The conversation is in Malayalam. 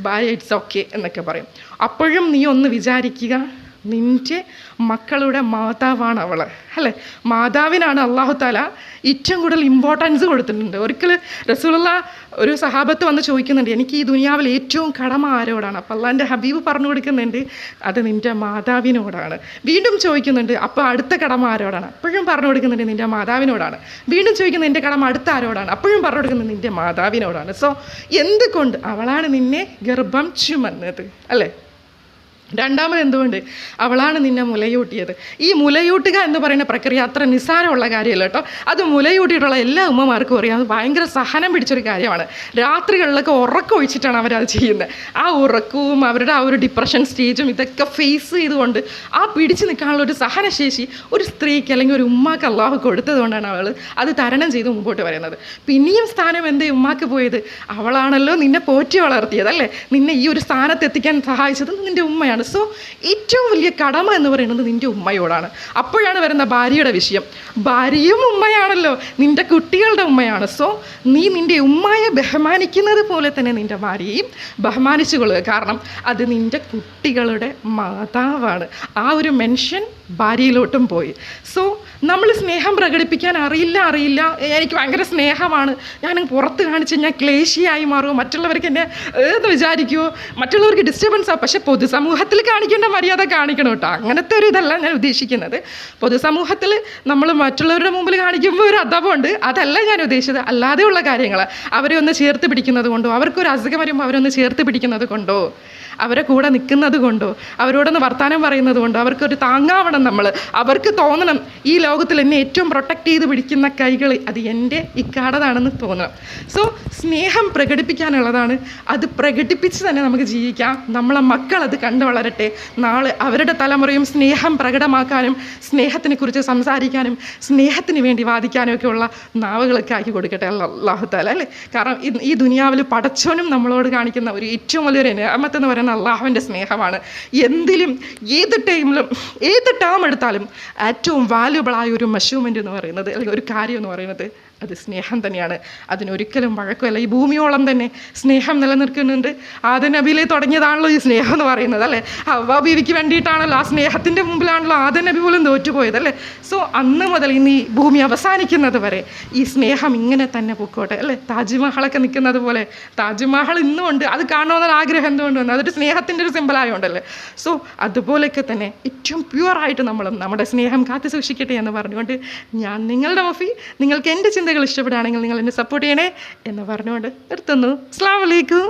ഭാര്യ ഇറ്റ്സ് ഓക്കെ എന്നൊക്കെ പറയും. അപ്പോഴും നീ ഒന്ന് വിചാരിക്കുക, നിൻ്റെ മക്കളുടെ മാതാവാണ് അവൾ, അല്ലേ? മാതാവിനാണ് അള്ളാഹു താല ഏറ്റവും കൂടുതൽ ഇമ്പോർട്ടൻസ് കൊടുത്തിട്ടുണ്ട്. ഒരിക്കൽ റസൂലുള്ള ഒരു സഹാബത്ത് വന്ന് ചോദിക്കുന്നുണ്ട്, എനിക്ക് ഈ ദുനിയാവിൽ ഏറ്റവും കടമ ആരോടാണ്? അപ്പോൾ അള്ളാഹിൻ്റെ ഹബീബ് പറഞ്ഞു കൊടുക്കുന്നുണ്ട്, അത് നിൻ്റെ മാതാവിനോടാണ്. വീണ്ടും ചോദിക്കുന്നുണ്ട്, അപ്പോൾ അടുത്ത കടമ ആരോടാണ്? അപ്പോഴും പറഞ്ഞു കൊടുക്കുന്നുണ്ട്, നിൻ്റെ മാതാവിനോടാണ്. വീണ്ടും ചോദിക്കുന്നത്, എൻ്റെ കടമ അടുത്ത ആരോടാണ്? അപ്പോഴും പറഞ്ഞു കൊടുക്കുന്നത്, നിൻ്റെ മാതാവിനോടാണ്. സോ എന്തുകൊണ്ട്? അവളാണ് നിന്നെ ഗർഭം ചുമന്നത്, അല്ലേ? രണ്ടാമത് എന്തുകൊണ്ട്? അവളാണ് നിന്നെ മുലയൂട്ടിയത്. ഈ മുലയൂട്ടുക എന്ന് പറയുന്ന പ്രക്രിയ അത്ര നിസ്സാരമുള്ള കാര്യമല്ല കേട്ടോ. അത് മുലയൂട്ടിയിട്ടുള്ള എല്ലാ ഉമ്മമാർക്കും അറിയാം, അത് ഭയങ്കര സഹനം പിടിച്ചൊരു കാര്യമാണ്. രാത്രികളിലൊക്കെ ഉറക്കം ഒഴിച്ചിട്ടാണ് അവരത് ചെയ്യുന്നത്. ആ ഉറക്കവും അവരുടെ ആ ഒരു ഡിപ്രഷൻ സ്റ്റേജും ഇതൊക്കെ ഫേസ് ചെയ്തുകൊണ്ട് ആ പിടിച്ചു നിൽക്കാനുള്ള ഒരു സഹനശേഷി ഒരു സ്ത്രീക്ക് അല്ലെങ്കിൽ ഒരു ഉമ്മാക്ക് അള്ളാഹു കൊടുത്തത് കൊണ്ടാണ് അവൾ അത് തരണം ചെയ്ത് മുമ്പോട്ട് വരുന്നത്. പിന്നെയും സ്ഥാനം എന്തേ ഉമ്മാക്ക് പോയത്? അവളാണല്ലോ നിന്നെ പോറ്റി വളർത്തിയത്, അല്ലേ? നിന്നെ ഈ ഒരു സ്ഥാനത്തെത്തിക്കാൻ സഹായിച്ചത് നിൻ്റെ ഉമ്മയാണ്. സോ ഏറ്റവും വലിയ കടമ എന്ന് പറയുന്നത് നിൻ്റെ ഉമ്മയോടാണ്. അപ്പോഴാണ് വരുന്ന ഭാര്യയുടെ വിഷയം. ഭാര്യയും ഉമ്മയാണല്ലോ, നിൻ്റെ കുട്ടികളുടെ ഉമ്മയാണ്. സോ നീ നിൻ്റെ ഉമ്മയെ ബഹുമാനിക്കുന്നത് പോലെ തന്നെ നിൻ്റെ ഭാര്യയെയും ബഹുമാനിച്ചു കൊള്ളുക. കാരണം അത് നിൻ്റെ കുട്ടികളുടെ മാതാവാണ്. ആ ഒരു മെൻഷൻ ഭാര്യയിലോട്ടും പോയി. സോ നമ്മൾ സ്നേഹം പ്രകടിപ്പിക്കാൻ അറിയില്ല, എനിക്ക് ഭയങ്കര സ്നേഹമാണ്, ഞാൻ പുറത്ത് കാണിച്ച് ഞാൻ ക്ലേശിയായി മാറുമോ, മറ്റുള്ളവർക്ക് എന്നെ എന്ന് വിചാരിക്കുമോ, മറ്റുള്ളവർക്ക് ഡിസ്റ്റർബൻസാണ്. പക്ഷെ പൊതുസമൂഹത്തിൽ കാണിക്കേണ്ട മര്യാദ കാണിക്കണം കേട്ടോ. അങ്ങനത്തെ ഒരു ഇതല്ല ഞാൻ ഉദ്ദേശിക്കുന്നത്. പൊതുസമൂഹത്തിൽ നമ്മൾ മറ്റുള്ളവരുടെ മുമ്പിൽ കാണിക്കുമ്പോൾ ഒരു അധമുണ്ട്, അതല്ല ഞാൻ ഉദ്ദേശിച്ചത്. അല്ലാതെയുള്ള കാര്യങ്ങൾ, അവരെ ഒന്ന് ചേർത്ത് പിടിക്കുന്നത് കൊണ്ടോ, അവർക്കൊരു അസുഖം വരുമ്പോൾ അവരൊന്ന് ചേർത്ത് പിടിക്കുന്നത് കൊണ്ടോ, അവരെ കൂടെ നിൽക്കുന്നത് കൊണ്ടോ, അവരോടൊന്ന് വർത്തമാനം പറയുന്നത് കൊണ്ടോ അവർക്കൊരു താങ്ങാവണം നമ്മൾ. അവർക്ക് തോന്നണം ഈ ലോകത്തിൽ എന്നെ ഏറ്റവും പ്രൊട്ടക്റ്റ് ചെയ്ത് പിടിക്കുന്ന കൈകൾ അത് എൻ്റെ ഇക്കാടതാണെന്ന് തോന്നണം. സോ സ്നേഹം പ്രകടിപ്പിക്കാനുള്ളതാണ്. അത് പ്രകടിപ്പിച്ച് തന്നെ നമുക്ക് ജീവിക്കാം. നമ്മളെ മക്കളത് കണ്ടു വളരട്ടെ. നാളെ അവരുടെ തലമുറയും സ്നേഹം പ്രകടമാക്കാനും സ്നേഹത്തിനെ കുറിച്ച് സംസാരിക്കാനും സ്നേഹത്തിന് വേണ്ടി വാദിക്കാനും ഒക്കെ ഉള്ള നാവുകളൊക്കെ ആക്കി കൊടുക്കട്ടെ അല്ലാഹു തആല, അല്ലേ? കാരണം ഈ ദുനിയാവിൽ പടച്ചോനും നമ്മളോട് കാണിക്കുന്ന ഒരു ഏറ്റവും വലിയൊരു നിഅമത്ത് പറയുന്ന അള്ളാഹുവിൻ്റെ സ്നേഹമാണ്. എന്തിലും ഏത് ടൈമിലും ഏത് ടേം എടുത്താലും ഏറ്റവും വാല്യുബിളായ ഒരു മെഷർമെൻ്റ് എന്ന് പറയുന്നത്, അല്ലെങ്കിൽ ഒരു കാര്യം എന്ന് പറയുന്നത് അത് സ്നേഹം തന്നെയാണ്. അതിനൊരിക്കലും വഴക്കമല്ല. ഈ ഭൂമിയോളം തന്നെ സ്നേഹം നിലനിൽക്കുന്നുണ്ട്. ആദം നബിയിലെ തുടങ്ങിയതാണല്ലോ ഈ സ്നേഹം എന്ന് പറയുന്നത്, അല്ലേ? ഹവ്വ ബീവിക്ക് വേണ്ടിയിട്ടാണല്ലോ, ആ സ്നേഹത്തിൻ്റെ മുമ്പിലാണല്ലോ ആദം നബി പോലും തോറ്റുപോയത്, അല്ലേ? സോ അന്ന് മുതൽ ഇന്ന് ഈ ഭൂമി അവസാനിക്കുന്നത് വരെ ഈ സ്നേഹം ഇങ്ങനെ തന്നെ പൊക്കോട്ടെ, അല്ലേ? താജ്മഹലൊക്കെ നിൽക്കുന്നത് പോലെ താജ്മഹൽ ഇന്നും ഉണ്ട്. അത് കാണണമെന്നൊരു ആഗ്രഹം എന്തുകൊണ്ട് വന്നു? അതൊരു സ്നേഹത്തിൻ്റെ ഒരു സിമ്പിളായതുകൊണ്ടല്ലേ. സോ അതുപോലെയൊക്കെ തന്നെ ഏറ്റവും പ്യുവറായിട്ട് നമ്മളും നമ്മുടെ സ്നേഹം കാത്തു സൂക്ഷിക്കട്ടെ എന്ന് പറഞ്ഞുകൊണ്ട് ഞാൻ നിങ്ങളുടെ വഫി. നിങ്ങൾക്ക് എൻ്റെ ചിന്തകൾ ഇഷ്ടപ്പെടുകയാണെങ്കിൽ നിങ്ങൾ എന്നെ സപ്പോർട്ട് ചെയ്യണേ എന്ന് പറഞ്ഞുകൊണ്ട് നിർത്തുന്നു. അസ്സലാമു അലൈക്കും.